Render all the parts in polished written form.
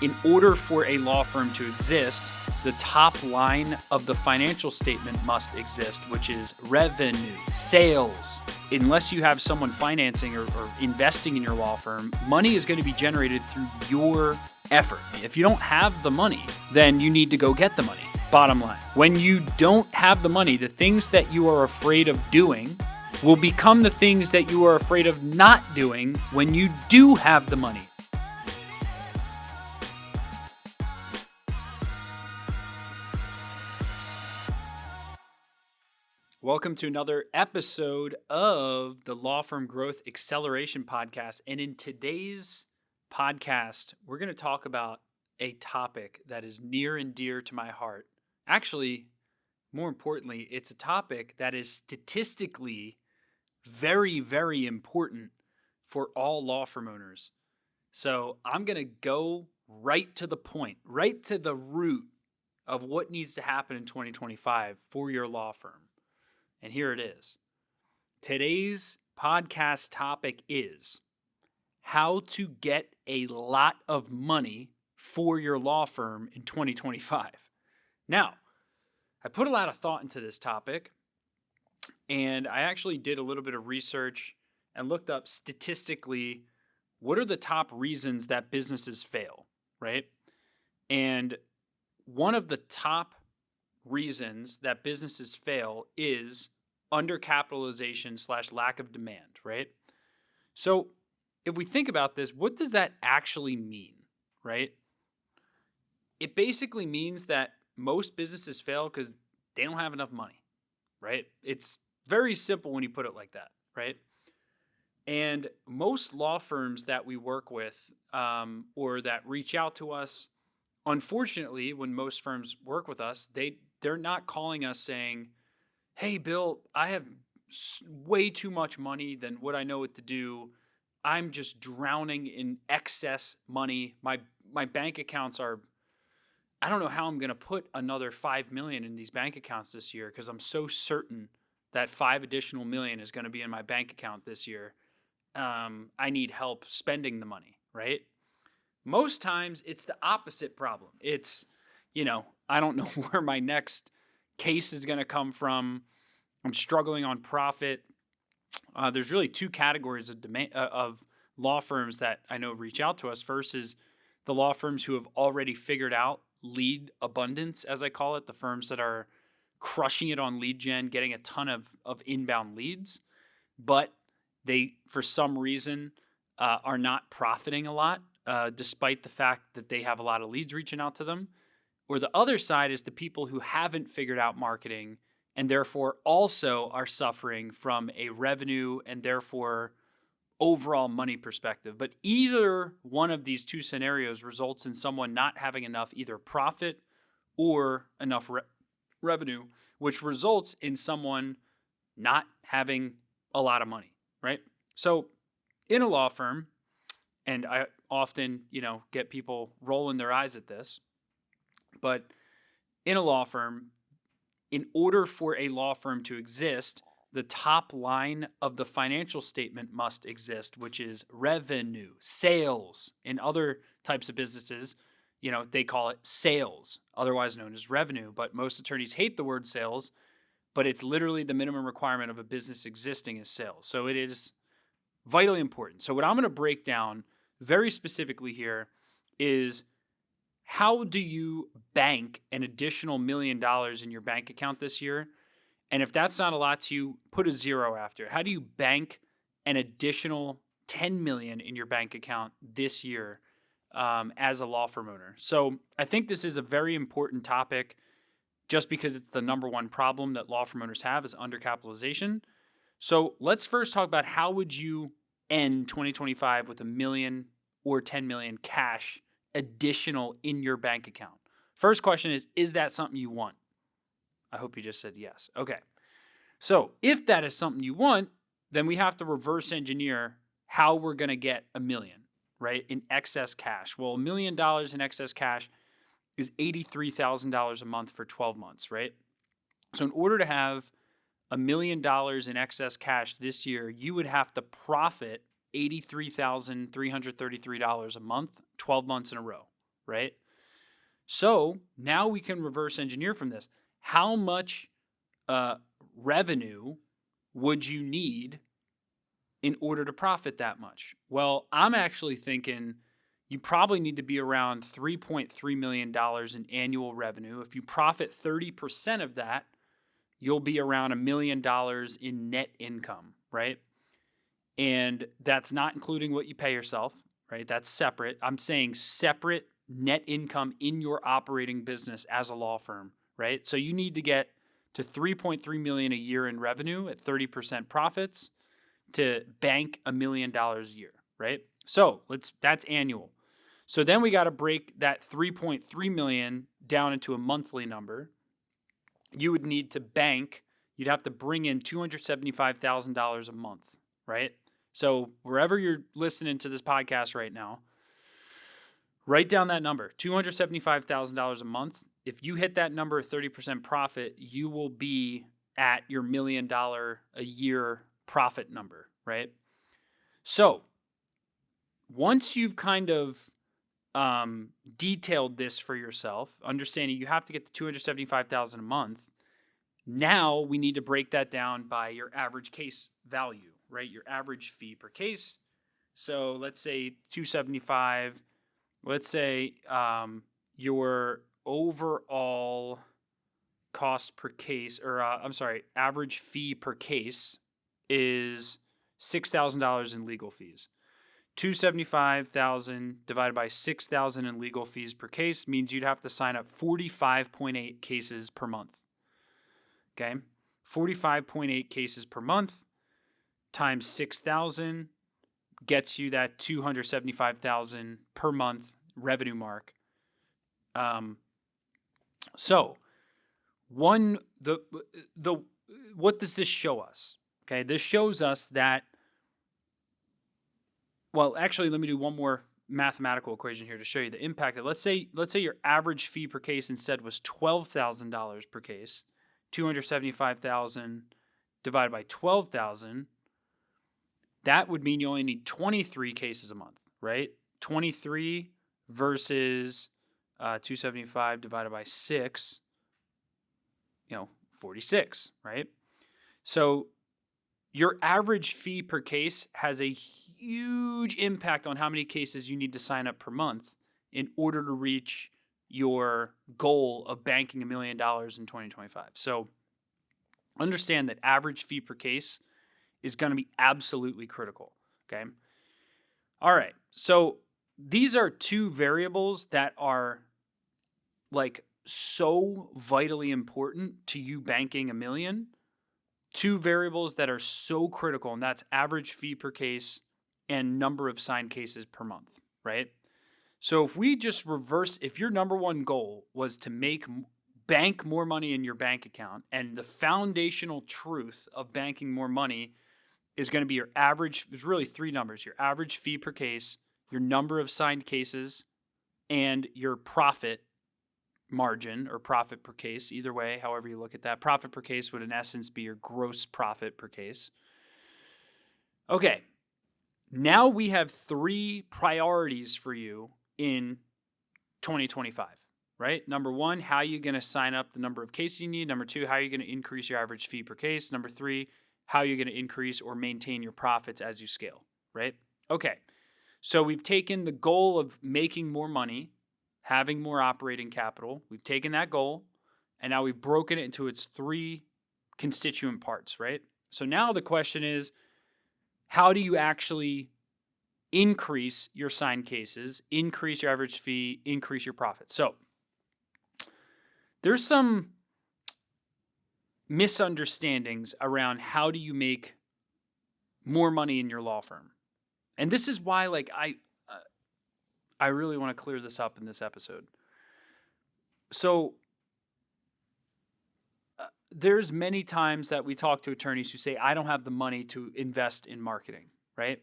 In order for a law firm to exist, the top line of the financial statement must exist, which is revenue, sales. Unless you have someone financing or investing in your law firm, money is going to be generated through your effort. If you don't have the money, then you need to go get the money. Bottom line, when you don't have the money, the things that you are afraid of doing will become the things that you are afraid of not doing when you do have the money. Welcome to another episode of the Law Firm Growth Acceleration Podcast. And in today's podcast, we're going to talk about a topic that is near and dear to my heart. Actually, more importantly, it's a topic that is statistically very, very important for all law firm owners. So I'm going to go right to the point, right to the root of what needs to happen in 2025 for your law firm. And here it is. Today's podcast topic is how to get a lot of money for your law firm in 2025. Now, I put a lot of thought into this topic, and I actually did a little bit of research and looked up statistically what are the top reasons that businesses fail, right? And one of the top reasons that businesses fail is undercapitalization / lack of demand, right? So if we think about this, what does that actually mean, right? It basically means that most businesses fail because they don't have enough money, right? It's very simple when you put it like that, right? And most law firms that we work with or that reach out to us, unfortunately, when most firms work with us, they're not calling us saying, hey, Bill, I have way too much money than what I know what to do. I'm just drowning in excess money. My bank accounts are, I don't know how I'm going to put another $5 million in these bank accounts this year because I'm so certain that $5 additional million is going to be in my bank account this year. I need help spending the money, right? Most times it's the opposite problem. It's, I don't know where my next case is going to come from. I'm struggling on profit. There's really two categories of law firms that I know reach out to us. First is the law firms who have already figured out lead abundance, as I call it, the firms that are crushing it on lead gen, getting a ton of inbound leads, but they, for some reason, are not profiting a lot, despite the fact that they have a lot of leads reaching out to them. Or the other side is the people who haven't figured out marketing and therefore also are suffering from a revenue and therefore overall money perspective. But either one of these two scenarios results in someone not having enough either profit or enough revenue, which results in someone not having a lot of money, right? So in a law firm, and I often, get people rolling their eyes at this, but in a law firm, in order for a law firm to exist, the top line of the financial statement must exist, which is revenue, sales. In other types of businesses, they call it sales, otherwise known as revenue. But most attorneys hate the word sales, but it's literally the minimum requirement of a business existing is sales. So it is vitally important. So what I'm going to break down very specifically here is how do you bank an additional $1 million in your bank account this year? And if that's not a lot to you, put a zero after it. How do you bank an additional $10 million in your bank account this year as a law firm owner? So I think this is a very important topic just because it's the number one problem that law firm owners have is undercapitalization. So let's first talk about how would you end 2025 with $1 million or $10 million cash additional in your bank account? First question is that something you want? I hope you just said yes. Okay. So if that is something you want, then we have to reverse engineer how we're going to get $1 million, right? In excess cash. Well, $1 million in excess cash is $83,000 a month for 12 months, right? So in order to have $1 million in excess cash this year, you would have to profit $83,333 a month, 12 months in a row, right? So now we can reverse engineer from this. How much revenue would you need in order to profit that much? Well, I'm actually thinking you probably need to be around $3.3 million in annual revenue. If you profit 30% of that, you'll be around $1 million in net income, right? And that's not including what you pay yourself, right? That's separate. I'm saying separate net income in your operating business as a law firm, right? So you need to get to 3.3 million a year in revenue at 30% profits to bank $1 million a year, right? So that's annual. So then we got to break that 3.3 million down into a monthly number. You would need to bank, you'd have to bring in $275,000 a month, right? So wherever you're listening to this podcast right now, write down that number, $275,000 a month. If you hit that number of 30% profit, you will be at your $1 million a year profit number, right? So once you've kind of detailed this for yourself, understanding you have to get the $275,000 a month, now we need to break that down by your average case value, right? Your average fee per case. So let's say 275. Let's say your overall cost per case, or average fee per case is $6,000 in legal fees. 275,000 divided by 6,000 in legal fees per case means you'd have to sign up 45.8 cases per month. Okay, 45.8 cases per month times 6,000 gets you that 275,000 per month revenue mark. So what does this show us? Okay, this shows us that. Well, actually, let me do one more mathematical equation here to show you the impact. Let's say your average fee per case instead was $12,000 per case. 275,000 divided by 12,000. That would mean you only need 23 cases a month, right? 23 versus 275 divided by 6, 46, right? So your average fee per case has a huge impact on how many cases you need to sign up per month in order to reach your goal of banking $1 million in 2025. So understand that average fee per case is going to be absolutely critical, okay? All right, so these are two variables that are like so vitally important to you banking $1 million. Two variables that are so critical, and that's average fee per case and number of signed cases per month, right? So if we just reverse, if your number one goal was to bank more money in your bank account, and the foundational truth of banking more money is going to be your average, there's really three numbers, your average fee per case, your number of signed cases, and your profit margin or profit per case, either way, however you look at that. Profit per case would in essence be your gross profit per case. Okay, now we have three priorities for you in 2025, right? Number one, how are you going to sign up the number of cases you need? Number two, how are you going to increase your average fee per case? Number three, how are you going to increase or maintain your profits as you scale, right? Okay, so we've taken the goal of making more money, having more operating capital. We've taken that goal, and now we've broken it into its three constituent parts, right? So now the question is, how do you actually increase your signed cases, increase your average fee, increase your profit? So there's some misunderstandings around how do you make more money in your law firm. And this is why I really want to clear this up in this episode. So there's many times that we talk to attorneys who say, I don't have the money to invest in marketing, right?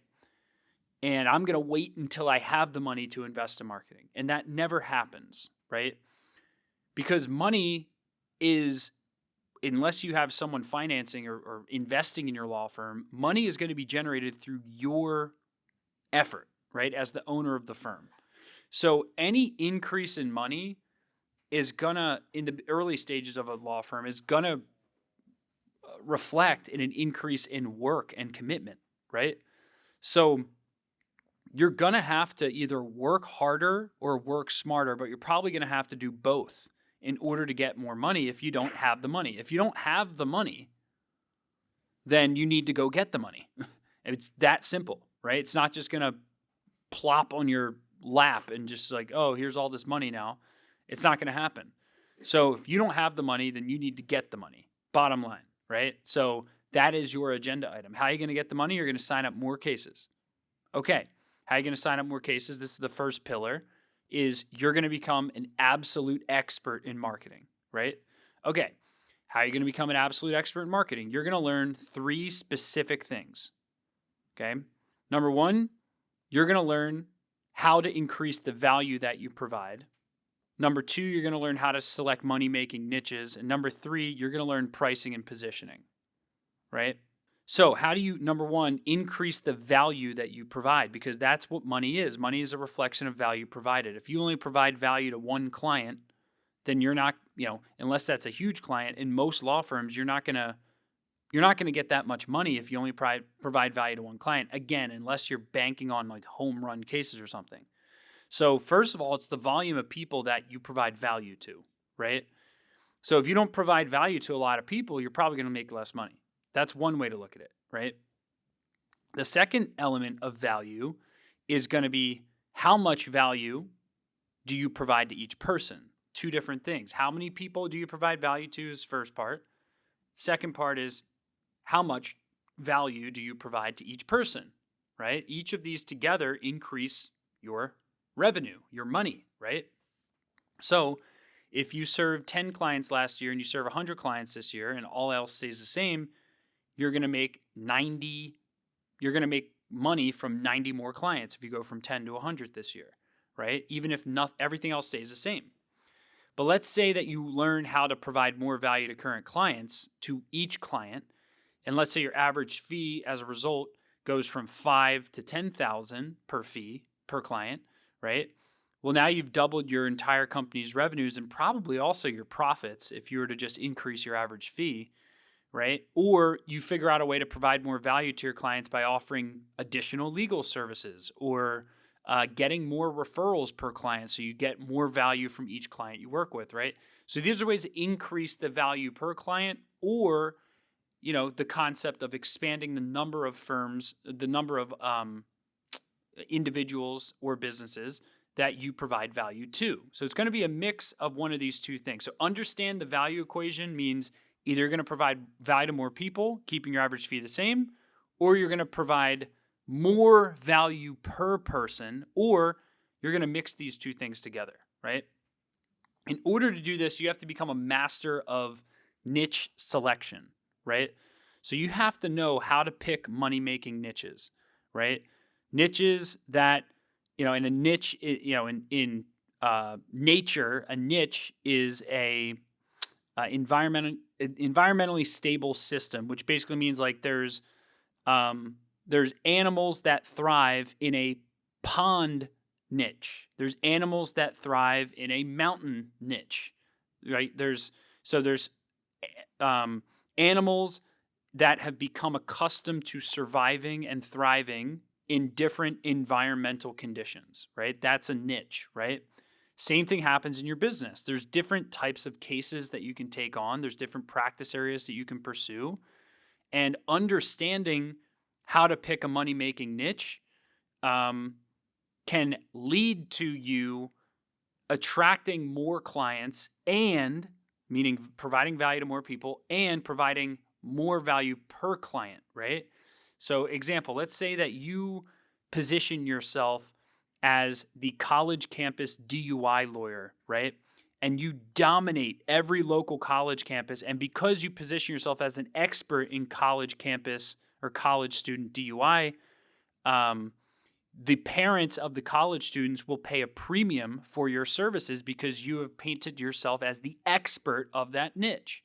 And I'm going to wait until I have the money to invest in marketing. And that never happens, right? Because money is, unless you have someone financing or investing in your law firm, money is going to be generated through your effort, right? As the owner of the firm. So any increase in money is gonna, in the early stages of a law firm, is gonna reflect in an increase in work and commitment, right? So you're gonna have to either work harder or work smarter, but you're probably gonna have to do both in order to get more money if you don't have the money. If you don't have the money, then you need to go get the money. It's that simple, right? It's not just gonna plop on your lap and just like, oh, here's all this money now. It's not gonna happen. So if you don't have the money, then you need to get the money. Bottom line, right? So that is your agenda item. How are you gonna get the money? You're gonna sign up more cases. Okay. How are you going to sign up more cases? This is the first pillar, is you're going to become an absolute expert in marketing, right? Okay. How are you going to become an absolute expert in marketing? You're going to learn 3 specific things, okay? Number 1, you're going to learn how to increase the value that you provide. Number 2, you're going to learn how to select money-making niches. And number 3, you're going to learn pricing and positioning, right? So how do you, number 1, increase the value that you provide? Because that's what money is. Money is a reflection of value provided. If you only provide value to one client, then you're not, unless that's a huge client, in most law firms, you're not going to get that much money if you only provide value to one client. Again, unless you're banking on like home run cases or something. So first of all, it's the volume of people that you provide value to, right? So if you don't provide value to a lot of people, you're probably going to make less money. That's one way to look at it, right? The second element of value is going to be how much value do you provide to each person? 2 different things. How many people do you provide value to is first part. Second part is how much value do you provide to each person, right? Each of these together increase your revenue, your money, right? So if you served 10 clients last year and you serve 100 clients this year and all else stays the same, you're going to make money from 90 more clients if you go from 10 to 100 this year, right? Even if everything else stays the same. But let's say that you learn how to provide more value to current clients, to each client, and let's say your average fee as a result goes from 5 to 10,000 per fee per client, right? Well, now you've doubled your entire company's revenues and probably also your profits if you were to just increase your average fee, right? Or you figure out a way to provide more value to your clients by offering additional legal services or getting more referrals per client so you get more value from each client you work with, right? So these are ways to increase the value per client, or the concept of expanding the number of firms, the number of individuals or businesses that you provide value to. So it's going to be a mix of one of these 2 things. So understand the value equation means either you're going to provide value to more people, keeping your average fee the same, or you're going to provide more value per person, or you're going to mix these 2 things together, right? In order to do this, you have to become a master of niche selection, right? So you have to know how to pick money-making niches, right? Niches that, in a niche, in nature, a niche is a environmentally stable system, which basically means like there's animals that thrive in a pond niche. There's animals that thrive in a mountain niche, right? There's animals that have become accustomed to surviving and thriving in different environmental conditions, right? That's a niche, right? Same thing happens in your business. There's different types of cases that you can take on. There's different practice areas that you can pursue. And understanding how to pick a money-making niche can lead to you attracting more clients, and meaning providing value to more people and providing more value per client, right? So example, let's say that you position yourself as the college campus DUI lawyer, right? And you dominate every local college campus. And because you position yourself as an expert in college campus or college student DUI, the parents of the college students will pay a premium for your services because you have painted yourself as the expert of that niche.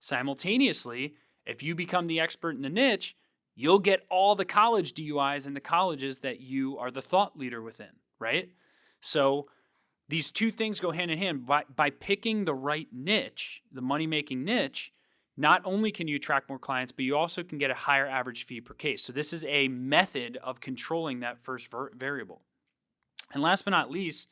Simultaneously, if you become the expert in the niche, you'll get all the college DUIs in the colleges that you are the thought leader within, right? So these two things go hand in hand. By picking the right niche, the money-making niche, not only can you attract more clients, but you also can get a higher average fee per case. So this is a method of controlling that first variable. And last but not least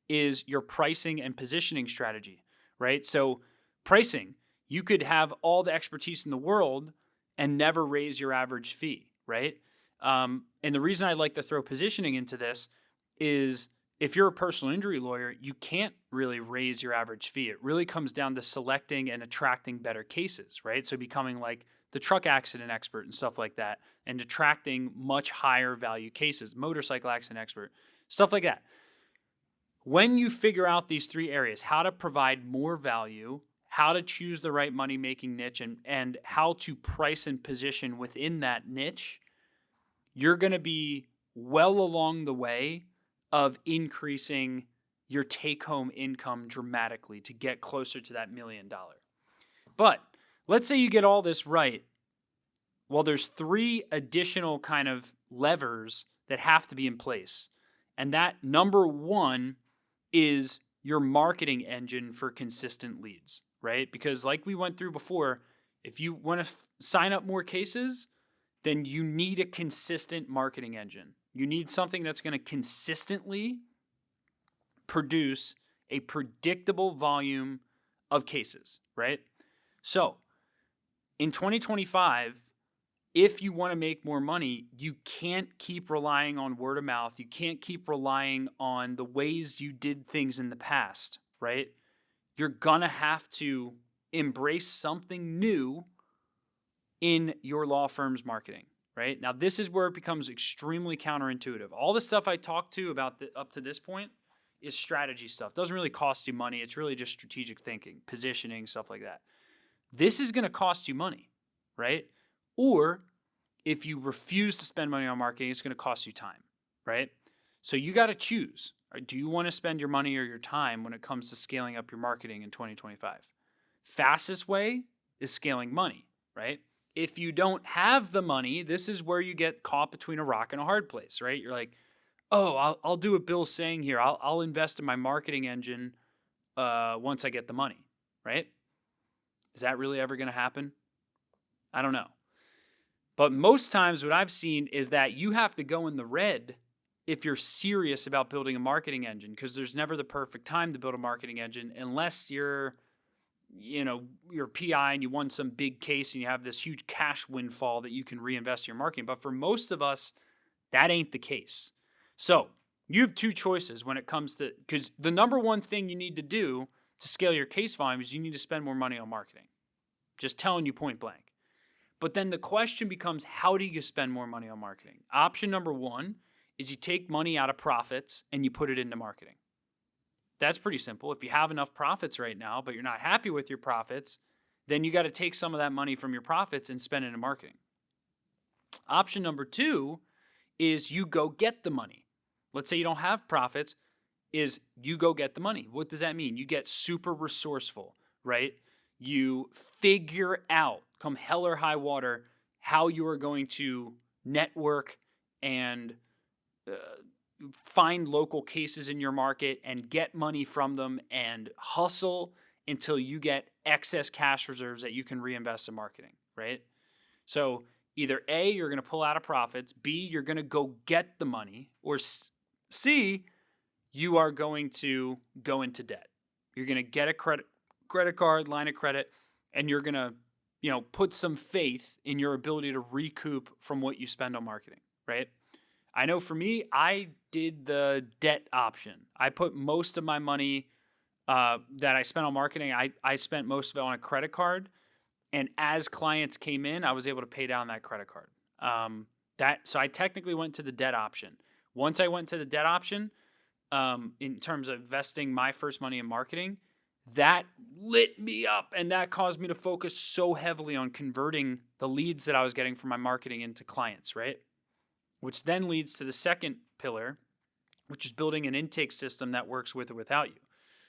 is your pricing and positioning strategy, right? So pricing, you could have all the expertise in the world and never raise your average fee, right? And the reason I like to throw positioning into this is if you're a personal injury lawyer, you can't really raise your average fee. It really comes down to selecting and attracting better cases, right? So becoming like the truck accident expert and stuff like that, and attracting much higher value cases, motorcycle accident expert, stuff like that. When you figure out these three areas, how to provide more value, how to choose the right money-making niche, and how to price and position within that niche, you're going to be well along the way of increasing your take-home income dramatically to get closer to that $1 million. But let's say you get all this right. Well, there's three additional kind of levers that have to be in place. And that number one is your marketing engine for consistent leads, right? Because like we went through before, if you want to sign up more cases, then you need a consistent marketing engine. You need something that's going to consistently produce a predictable volume of cases, right? So in 2025, if you want to make more money, you can't keep relying on word of mouth. You can't keep relying on the ways you did things in the past, right? You're going to have to embrace something new in your law firm's marketing, right? Now, this is where it becomes extremely counterintuitive. All the stuff I talked to about up to this point is strategy stuff. It doesn't really cost you money. It's really just strategic thinking, positioning, stuff like that. This is going to cost you money, right? Or if you refuse to spend money on marketing, it's going to cost you time, right? So you got to choose. Right? Do you want to spend your money or your time when it comes to scaling up your marketing in 2025? Fastest way is scaling money, right? If you don't have the money, this is where you get caught between a rock and a hard place, right? You're like, oh, I'll do what Bill's saying here. I'll invest in my marketing engine once I get the money, right? Is that really ever going to happen? I don't know. But most times what I've seen is that you have to go in the red if you're serious about building a marketing engine, because there's never the perfect time to build a marketing engine unless you're PI and you won some big case and you have this huge cash windfall that you can reinvest in your marketing. But for most of us, that ain't the case. So you have two choices when it comes to, because the number one thing you need to do to scale your case volume is you need to spend more money on marketing. Just telling you point blank. But then the question becomes, how do you spend more money on marketing? Option number one is you take money out of profits and you put it into marketing. That's pretty simple. If you have enough profits right now, but you're not happy with your profits, then you got to take some of that money from your profits and spend it in marketing. Option number two is you go get the money. Let's say you don't have profits, is you go get the money. What does that mean? You get super resourceful, right? You figure out, come hell or high water, how you are going to network and find local cases in your market and get money from them and hustle until you get excess cash reserves that you can reinvest in marketing, right? So either A, you're going to pull out of profits, B, you're going to go get the money, or C, you are going to go into debt. You're going to get a credit card, line of credit, and you're going to, put some faith in your ability to recoup from what you spend on marketing, right? I know for me, I did the debt option. I put most of my money that I spent on marketing, I spent most of it on a credit card. And as clients came in, I was able to pay down that credit card. So I technically went to the debt option. Once I went to the debt option, in terms of investing my first money in marketing, that lit me up, and that caused me to focus so heavily on converting the leads that I was getting from my marketing into clients, right? Which then leads to the second pillar, which is building an intake system that works with or without you.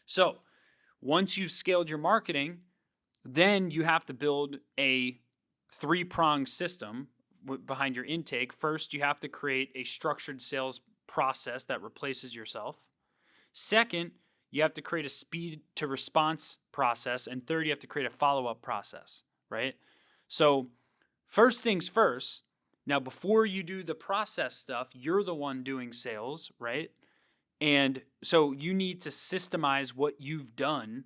So once you've scaled your marketing, then you have to build a three-pronged system behind your intake. First, you have to create a structured sales process that replaces yourself. Second, you have to create a speed to response process. And third, you have to create a follow-up process, right? So first things first, now before you do the process stuff, you're the one doing sales, right? And so you need to systemize what you've done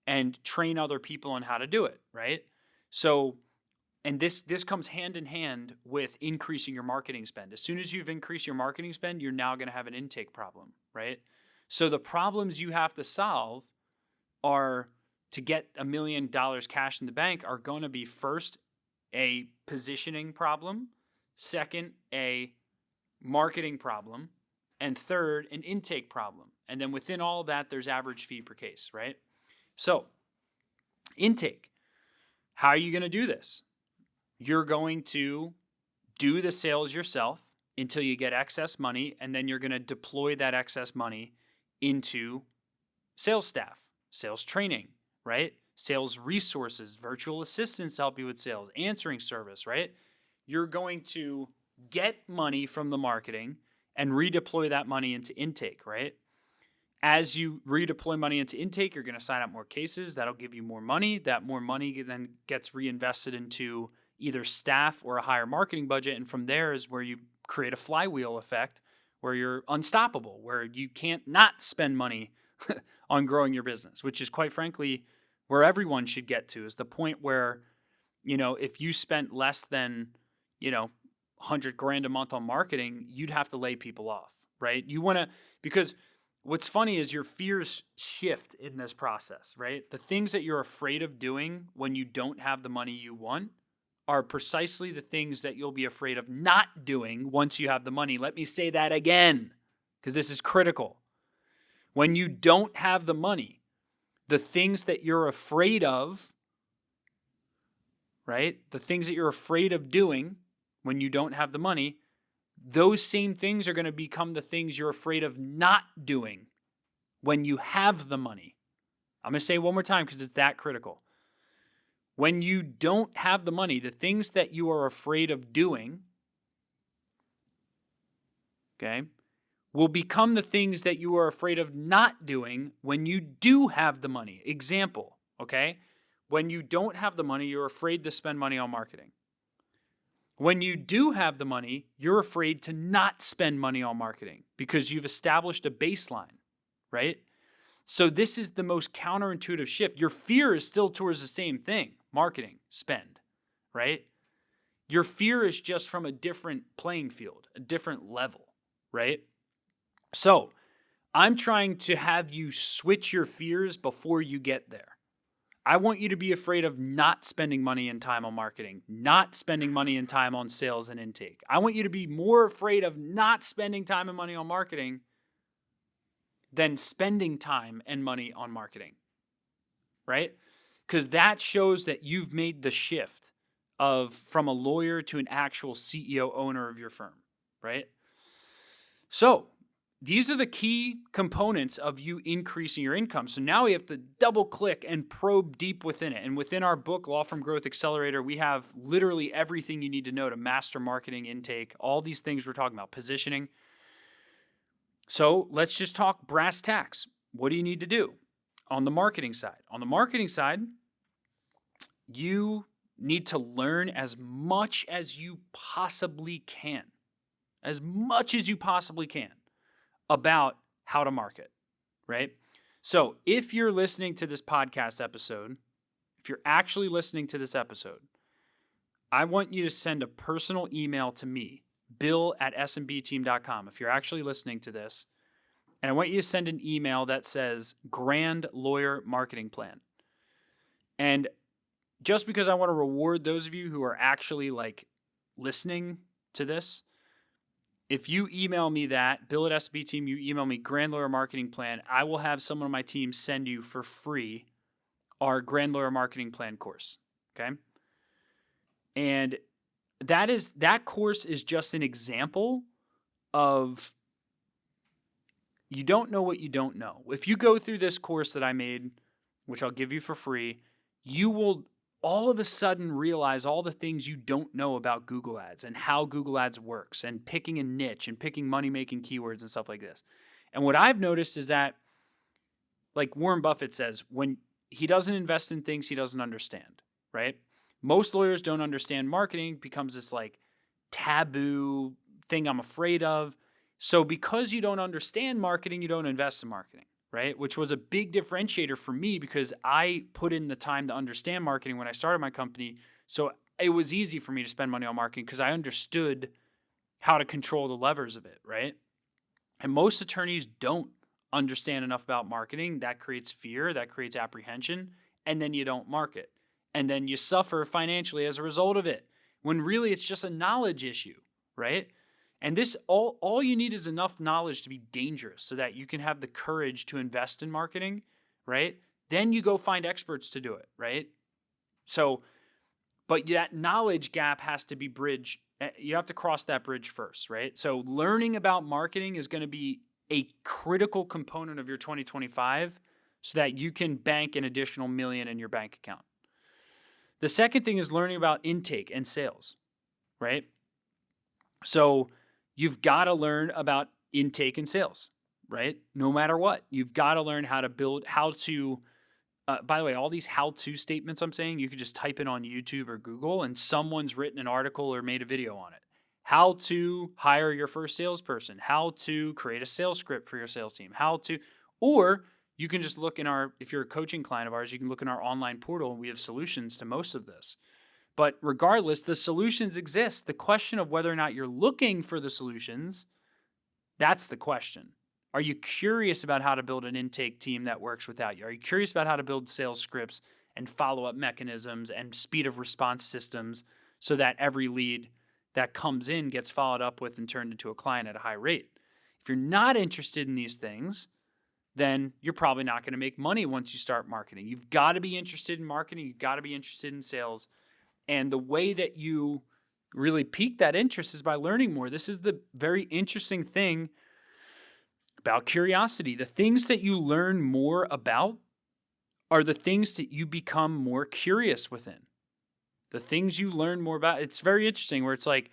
and train other people on how to do it, right? So, and this comes hand in hand with increasing your marketing spend. As soon as you've increased your marketing spend, you're now going to have an intake problem, right? So the problems you have to solve are to get $1 million cash in the bank are going to be first a positioning problem, second a marketing problem, and third an intake problem. And then within all of that, there's average fee per case, right? So intake, how are you going to do this? You're going to do the sales yourself until you get excess money, and then you're going to deploy that excess money into sales staff, sales training, right? Sales resources, virtual assistants to help you with sales, answering service, right? You're going to get money from the marketing and redeploy that money into intake, right? As you redeploy money into intake, you're going to sign up more cases. That'll give you more money. That more money then gets reinvested into either staff or a higher marketing budget. And from there is where you create a flywheel effect where you're unstoppable, where you can't not spend money on growing your business, which is quite frankly where everyone should get to, is the point where, if you spent less than, 100 grand a month on marketing, you'd have to lay people off, right? Because what's funny is your fears shift in this process, right? The things that you're afraid of doing when you don't have the money you want are precisely the things that you'll be afraid of not doing once you have the money. Let me say that again, because this is critical. When you don't have the money, the things that you're afraid of, right? The things that you're afraid of doing when you don't have the money, those same things are going to become the things you're afraid of not doing when you have the money. I'm going to say it one more time because it's that critical. When you don't have the money, the things that you are afraid of doing, okay, will become the things that you are afraid of not doing when you do have the money. Example, okay? When you don't have the money, you're afraid to spend money on marketing. When you do have the money, you're afraid to not spend money on marketing because you've established a baseline, right? So this is the most counterintuitive shift. Your fear is still towards the same thing, marketing, spend, right? Your fear is just from a different playing field, a different level, right? So I'm trying to have you switch your fears before you get there. I want you to be afraid of not spending money and time on marketing, not spending money and time on sales and intake. I want you to be more afraid of not spending time and money on marketing than spending time and money on marketing, right? Because that shows that you've made the shift from a lawyer to an actual CEO owner of your firm, right? So these are the key components of you increasing your income. So now we have to double click and probe deep within it. And within our book, Law Firm Growth Accelerator, we have literally everything you need to know to master marketing, intake, all these things we're talking about, positioning. So let's just talk brass tacks. What do you need to do on the marketing side? On the marketing side, you need to learn as much as you possibly can, about how to market, right? So if you're listening to this podcast episode, if you're actually listening to this episode, I want you to send a personal email to me, bill@smbteam.com, if you're actually listening to this. And I want you to send an email that says Grand Lawyer Marketing Plan. And just because I want to reward those of you who are actually listening to this, if you email me that, bill@sbteam, you email me Grand Lawyer Marketing Plan, I will have someone on my team send you for free our Grand Lawyer Marketing Plan course, okay? And that course is just an example of you don't know what you don't know. If you go through this course that I made, which I'll give you for free, you will all of a sudden realize all the things you don't know about Google Ads and how Google Ads works and picking a niche and picking money-making keywords and stuff like this. And what I've noticed is that like Warren Buffett says, when he doesn't invest in things he doesn't understand, right? Most lawyers don't understand marketing, becomes this like taboo thing I'm afraid of. So because you don't understand marketing, you don't invest in marketing, right? Which was a big differentiator for me because I put in the time to understand marketing when I started my company. So it was easy for me to spend money on marketing because I understood how to control the levers of it, right? And most attorneys don't understand enough about marketing. That creates fear, that creates apprehension, and then you don't market. And then you suffer financially as a result of it, when really it's just a knowledge issue, right? And this all you need is enough knowledge to be dangerous so that you can have the courage to invest in marketing, right? Then you go find experts to do it, right? So, but that knowledge gap has to be bridged. You have to cross that bridge first, right? So learning about marketing is going to be a critical component of your 2025 so that you can bank an additional million in your bank account. The second thing is learning about intake and sales, right? So you've got to learn about intake and sales, right? No matter what, you've got to learn how to build, by the way, all these how-to statements I'm saying, you could just type it on YouTube or Google and someone's written an article or made a video on it. How to hire your first salesperson, how to create a sales script for your sales team, or you can just look if you're a coaching client of ours, you can look in our online portal and we have solutions to most of this. But regardless, the solutions exist. The question of whether or not you're looking for the solutions, that's the question. Are you curious about how to build an intake team that works without you? Are you curious about how to build sales scripts and follow-up mechanisms and speed of response systems so that every lead that comes in gets followed up with and turned into a client at a high rate? If you're not interested in these things, then you're probably not going to make money once you start marketing. You've got to be interested in marketing. You've got to be interested in sales. And the way that you really pique that interest is by learning more. This is the very interesting thing about curiosity. The things that you learn more about are the things that you become more curious within. The things you learn more about, it's very interesting where it's like,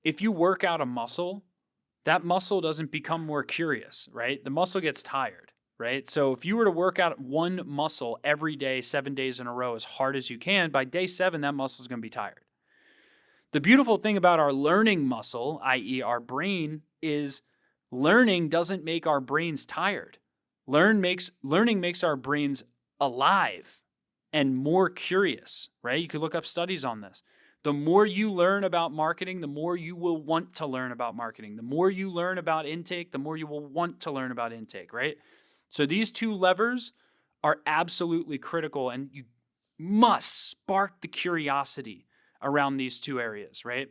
if you work out a muscle, that muscle doesn't become more curious, right? The muscle gets tired, right? So if you were to work out one muscle every day, 7 days in a row, as hard as you can, by day 7, that muscle is going to be tired. The beautiful thing about our learning muscle, i.e. our brain, is learning doesn't make our brains tired. Learning makes our brains alive and more curious, right? You could look up studies on this. The more you learn about marketing, the more you will want to learn about marketing. The more you learn about intake, the more you will want to learn about intake, right? So these two levers are absolutely critical, and you must spark the curiosity around these two areas, right?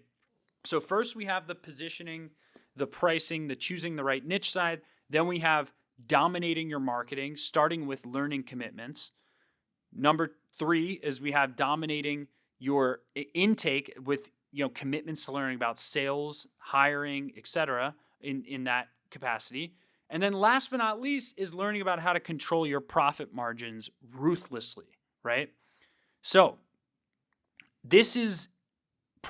So first we have the positioning, the pricing, the choosing the right niche side. Then we have dominating your marketing, starting with learning commitments. Number 3 is we have dominating your intake with commitments to learning about sales, hiring, etc. in that capacity. And then last but not least is learning about how to control your profit margins ruthlessly, right? So this is,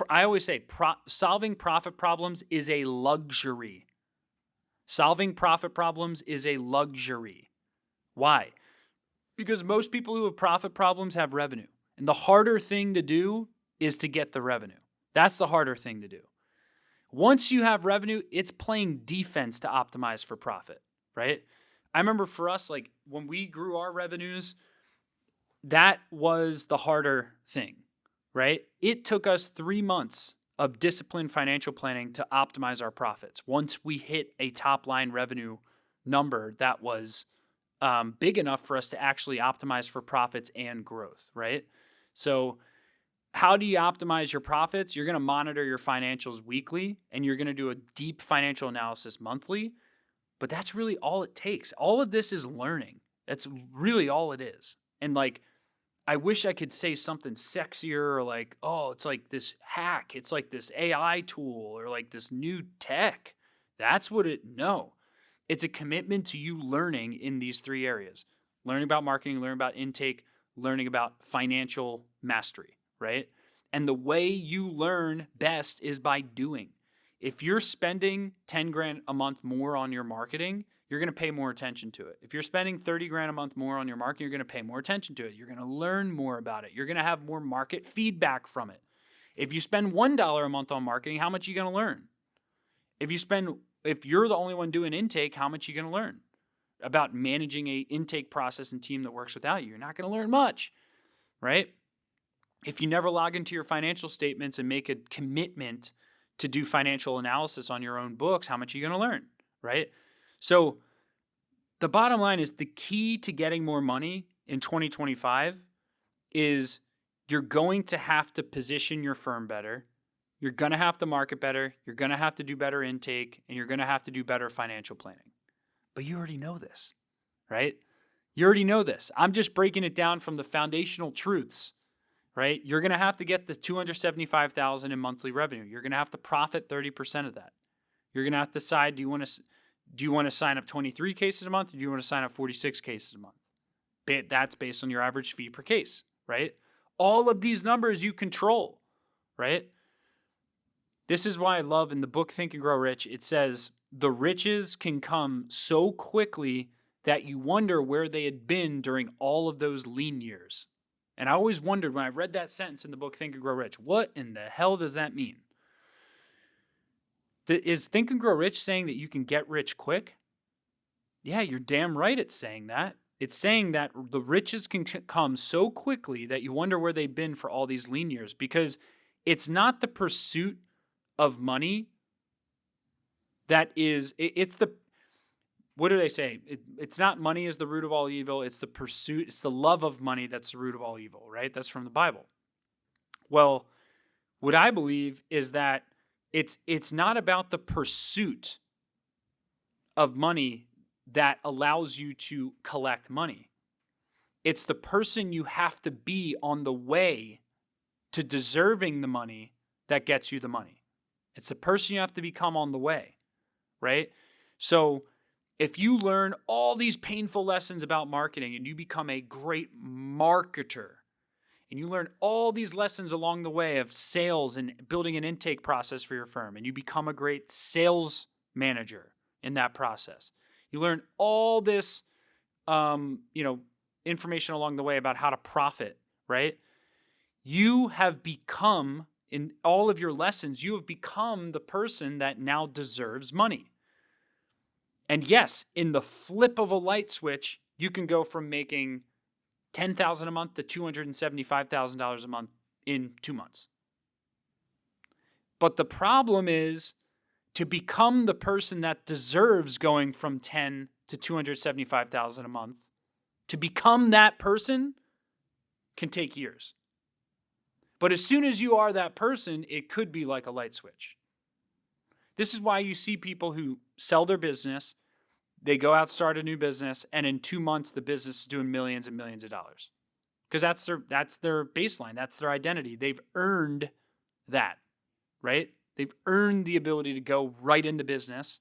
I always say, solving profit problems is a luxury. Solving profit problems is a luxury. Why? Because most people who have profit problems have revenue. And the harder thing to do is to get the revenue. That's the harder thing to do. Once you have revenue, it's playing defense to optimize for profit, right? I remember for us, like when we grew our revenues, that was the harder thing, right? It took us 3 months of disciplined financial planning to optimize our profits. Once we hit a top line revenue number that was big enough for us to actually optimize for profits and growth, right? So how do you optimize your profits? You're going to monitor your financials weekly, and you're going to do a deep financial analysis monthly. But that's really all it takes. All of this is learning. That's really all it is. And like, I wish I could say something sexier or like, oh, it's like this hack. It's like this AI tool or like this new tech. That's what no. It's a commitment to you learning in these 3 areas. Learning about marketing, learning about intake, learning about financial mastery, right? And the way you learn best is by doing. If you're spending 10 grand a month more on your marketing, you're going to pay more attention to it. If you're spending 30 grand a month more on your marketing, you're going to pay more attention to it. You're going to learn more about it. You're going to have more market feedback from it. If you spend $1 a month on marketing, how much are you going to learn? If you're the only one doing intake, how much are you going to learn about managing a intake process and team that works without you? You're not going to learn much, right? If you never log into your financial statements and make a commitment to do financial analysis on your own books, how much are you going to learn, right? So the bottom line is the key to getting more money in 2025 is you're going to have to position your firm better. You're going to have to market better. You're going to have to do better intake, and you're going to have to do better financial planning. But you already know this, right? You already know this. I'm just breaking it down from the foundational truths, right? You're going to have to get the $275,000 in monthly revenue. You're going to have to profit 30% of that. You're going to have to decide, do you want to sign up 23 cases a month, or do you want to sign up 46 cases a month? That's based on your average fee per case, right? All of these numbers you control, right? This is why I love in the book Think and Grow Rich, it says the riches can come so quickly that you wonder where they had been during all of those lean years. And I always wondered when I read that sentence in the book Think and Grow Rich, what in the hell does that mean? Is Think and Grow Rich saying that you can get rich quick? Yeah, you're damn right it's saying that. It's saying that the riches can come so quickly that you wonder where they've been for all these lean years, because it's not the pursuit of money that is, what do they say? It's not money is the root of all evil. It's the pursuit, it's the love of money that's the root of all evil, right? That's from the Bible. Well, what I believe is that it's not about the pursuit of money that allows you to collect money. It's the person you have to be on the way to deserving the money that gets you the money. It's the person you have to become on the way, right? So if you learn all these painful lessons about marketing and you become a great marketer, and you learn all these lessons along the way of sales and building an intake process for your firm, and you become a great sales manager in that process, you learn all this, information along the way about how to profit, right? You have become, in all of your lessons, you have become the person that now deserves money. And yes, in the flip of a light switch, you can go from making $10,000 a month to $275,000 a month in 2 months. But the problem is, to become the person that deserves going from 10 to 275,000 a month, to become that person can take years. But as soon as you are that person, it could be like a light switch. This is why you see people who sell their business, they go out, start a new business, and in 2 months, the business is doing millions and millions of dollars. Because that's their baseline. That's their identity. They've earned that, right? They've earned the ability to go right in the business.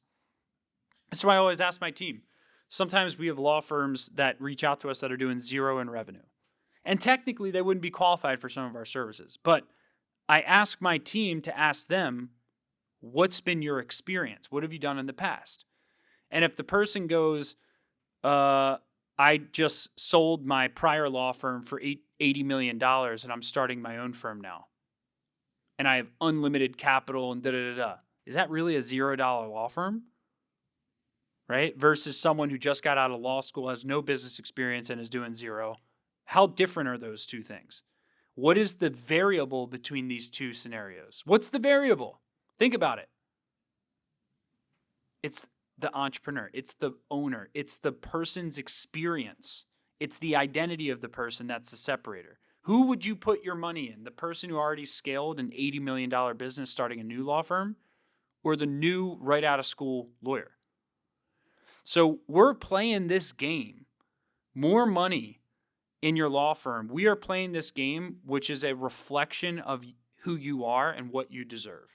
That's why I always ask my team. Sometimes we have law firms that reach out to us that are doing zero in revenue. And technically, they wouldn't be qualified for some of our services. But I ask my team to ask them, what's been your experience? What have you done in the past? And if the person goes, I just sold my prior law firm for $80 million and I'm starting my own firm now, and I have unlimited capital and da-da-da-da, is that really a $0 law firm? Right? Versus someone who just got out of law school, has no business experience, and is doing zero. How different are those two things? What is the variable between these two scenarios? What's the variable? Think about it. It's the entrepreneur. It's the owner. It's the person's experience. It's the identity of the person that's the separator. Who would you put your money in? The person who already scaled an $80 million business starting a new law firm, or the new right out of school lawyer? So we're playing this game. More money in your law firm. We are playing this game, which is a reflection of who you are and what you deserve.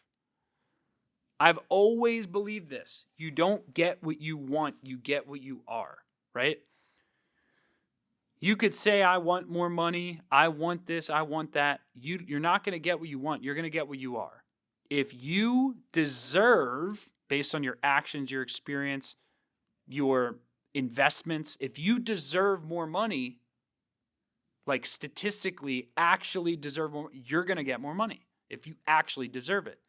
I've always believed this. You don't get what you want, you get what you are, right? You could say, I want more money, I want this, I want that. You're not going to get what you want. You're going to get what you are. If you deserve, based on your actions, your experience, your investments. If you deserve more money, like statistically actually deserve more, you're going to get more money if you actually deserve it.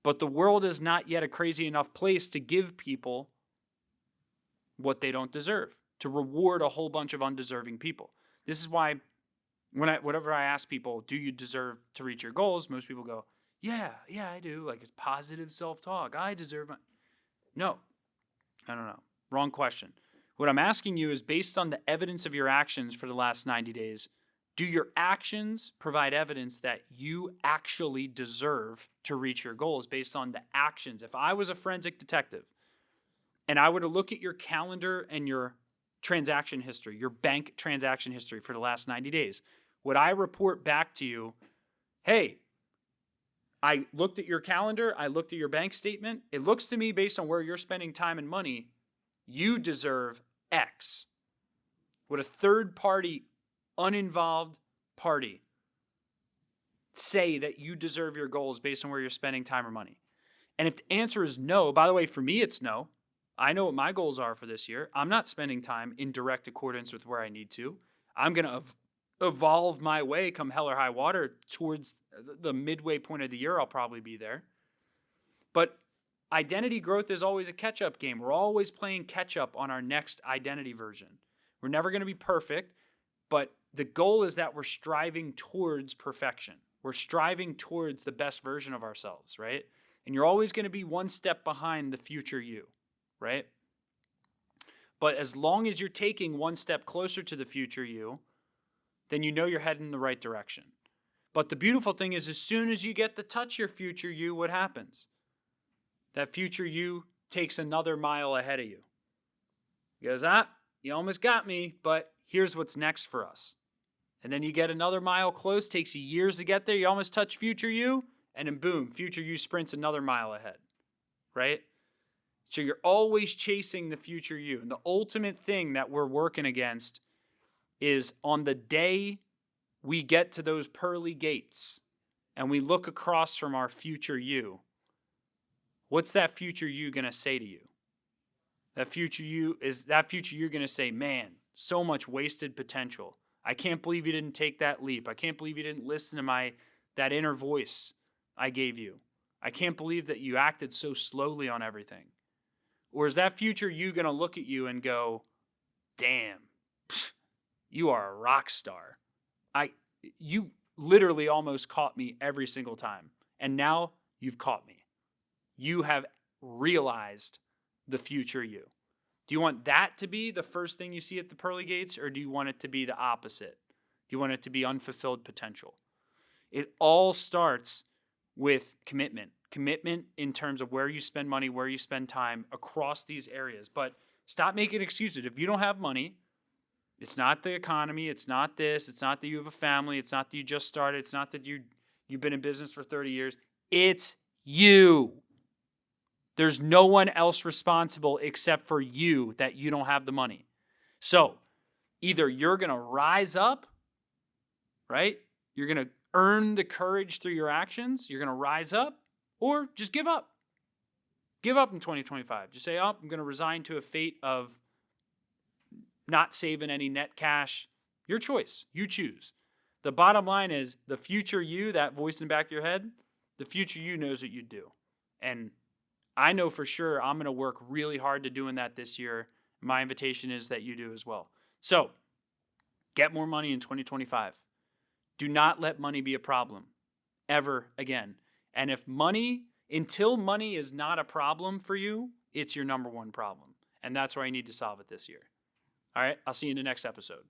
But the world is not yet a crazy enough place to give people what they don't deserve, to reward a whole bunch of undeserving people. This is why whenever I ask people, do you deserve to reach your goals? Most people go, yeah, I do. Like, it's positive self-talk. I deserve it. No, I don't know. Wrong question. What I'm asking you is, based on the evidence of your actions for the last 90 days, do your actions provide evidence that you actually deserve to reach your goals based on the actions? If I was a forensic detective and I were to look at your calendar and your transaction history, your bank transaction history for the last 90 days, would I report back to you, hey, I looked at your calendar, I looked at your bank statement. It looks to me, based on where you're spending time and money, you deserve X. Would a third party, uninvolved party say that you deserve your goals based on where you're spending time or money? And if the answer is no, by the way, for me, it's no. I know what my goals are for this year. I'm not spending time in direct accordance with where I need to. I'm going to evolve my way come hell or high water towards the midway point of the year. I'll probably be there. But identity growth is always a catch-up game. We're always playing catch-up on our next identity version. We're never going to be perfect, but the goal is that we're striving towards perfection. We're striving towards the best version of ourselves, right? And you're always going to be one step behind the future you, right? But as long as you're taking one step closer to the future you, then you know you're heading in the right direction. But the beautiful thing is, as soon as you get to touch your future you, what happens? That future you takes another mile ahead of you. He goes, you almost got me, but here's what's next for us. And then you get another mile close, takes you years to get there, you almost touch future you, and then boom, future you sprints another mile ahead, right? So you're always chasing the future you. And the ultimate thing that we're working against is, on the day we get to those pearly gates and we look across from our future you, what's that future you going to say to you? That future you you're going to say, man, so much wasted potential. I can't believe you didn't take that leap. I can't believe you didn't listen to that inner voice I gave you. I can't believe that you acted so slowly on everything. Or is that future you going to look at you and go, damn, you are a rock star. You literally almost caught me every single time. And now you've caught me. You have realized the future you. Do you want that to be the first thing you see at the pearly gates, or do you want it to be the opposite? Do you want it to be unfulfilled potential? It all starts with commitment. Commitment in terms of where you spend money, where you spend time across these areas. But stop making excuses. If you don't have money, it's not the economy, it's not this, it's not that you have a family, it's not that you just started, it's not that you've been in business for 30 years. It's you. There's no one else responsible except for you that you don't have the money. So either you're going to rise up, right? You're going to earn the courage through your actions. You're going to rise up, or just give up. Give up in 2025. Just say, I'm going to resign to a fate of not saving any net cash. Your choice. You choose. The bottom line is, the future you, that voice in the back of your head, the future you knows what you do. And I know for sure I'm going to work really hard to doing that this year. My invitation is that you do as well. So, get more money in 2025. Do not let money be a problem ever again. And until money is not a problem for you, it's your number one problem. And that's where I need to solve it this year. All right, I'll see you in the next episode.